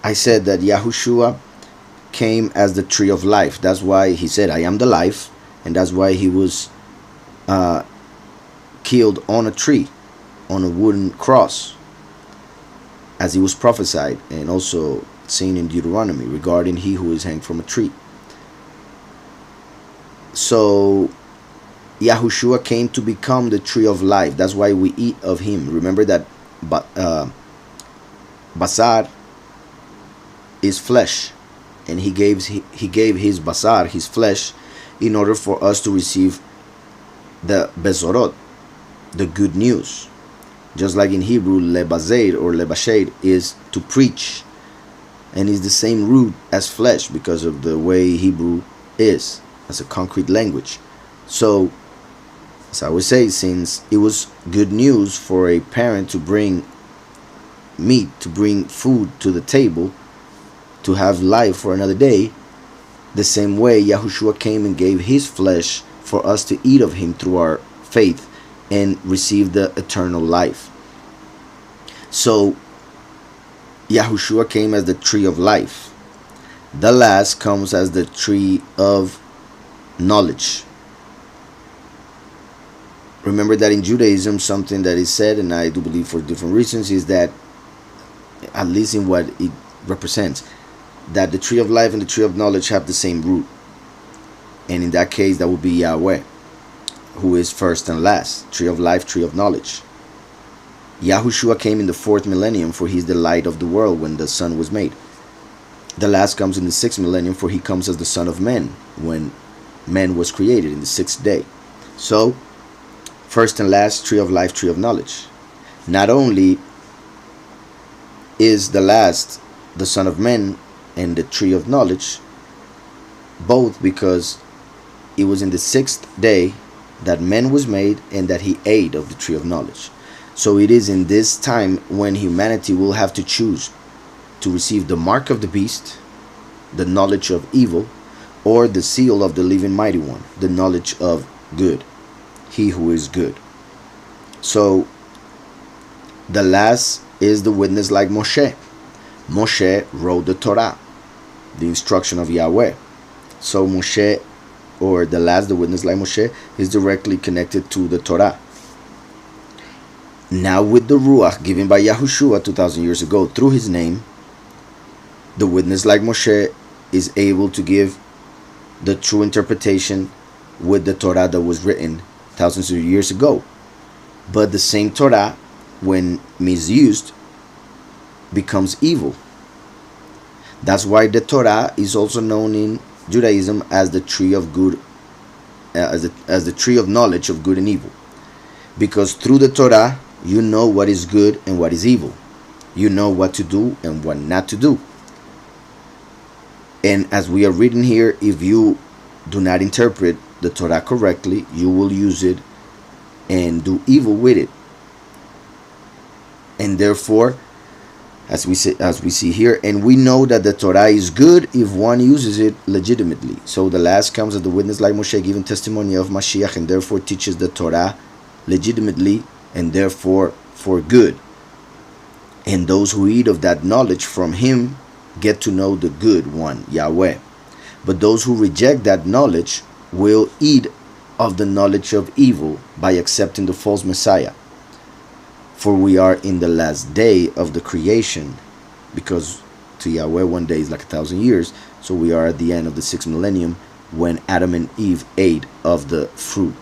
I said that Yahushua came as the tree of life. That's why he said, I am the life. And that's why he was uh, killed on a tree, on a wooden cross, as he was prophesied and also seen in Deuteronomy regarding he who is hanged from a tree. So Yahushua came to become the tree of life. That's why we eat of him. Remember that basar is flesh, and he gave his basar, his flesh, in order for us to receive the bezorot, the good news. Just like in Hebrew, lebazer or lebasher is to preach, and is the same root as flesh because of the way Hebrew is as a concrete language. So, as I would say, since it was good news for a parent to bring meat, to bring food to the table, to have life for another day, the same way Yahushua came and gave his flesh for us to eat of him through our faith and receive the eternal life. So Yahushua came as the tree of life. The last comes as the tree of knowledge. Remember that in Judaism, something that is said, and I do believe for different reasons, is that, at least in what it represents, that the tree of life and the tree of knowledge have the same root. And in that case, that would be Yahweh, who is first and last. Tree of life, tree of knowledge. Yahushua came in the 4th millennium, for he is the light of the world when the sun was made. The last comes in the 6th millennium, for he comes as the Son of Man when man was created in the 6th day. So, first and last, tree of life, tree of knowledge. Not only is the last the Son of Man and the tree of knowledge, both because it was in the 6th day that man was made and that he ate of the tree of knowledge. So it is in this time when humanity will have to choose to receive the mark of the beast, the knowledge of evil, or the seal of the living mighty one, the knowledge of good, he who is good. So the last is the witness like Moshe. Moshe wrote the Torah, the instruction of Yahweh. So Moshe, or the last, the witness like Moshe, is directly connected to the Torah. Now with the Ruach given by Yahushua 2,000 years ago through his name, the witness like Moshe is able to give the true interpretation with the Torah that was written thousands of years ago. But the same Torah, when misused, becomes evil. That's why the Torah is also known in Judaism as the tree of good, as the tree of knowledge of good and evil. Because through the Torah, you know what is good and what is evil. You know what to do and what not to do. And as we are reading here, if you do not interpret the Torah correctly, you will use it and do evil with it. And therefore, as we see here, and we know that the Torah is good if one uses it legitimately. So the last comes as the witness like Moshe, giving testimony of Mashiach, and therefore teaches the Torah legitimately and therefore for good. And those who eat of that knowledge from him get to know the good one, Yahweh. But those who reject that knowledge will eat of the knowledge of evil by accepting the false Messiah. For we are in the last day of the creation, because to Yahweh 1 day is like 1,000 years. So we are at the end of the 6th millennium when Adam and Eve ate of the fruit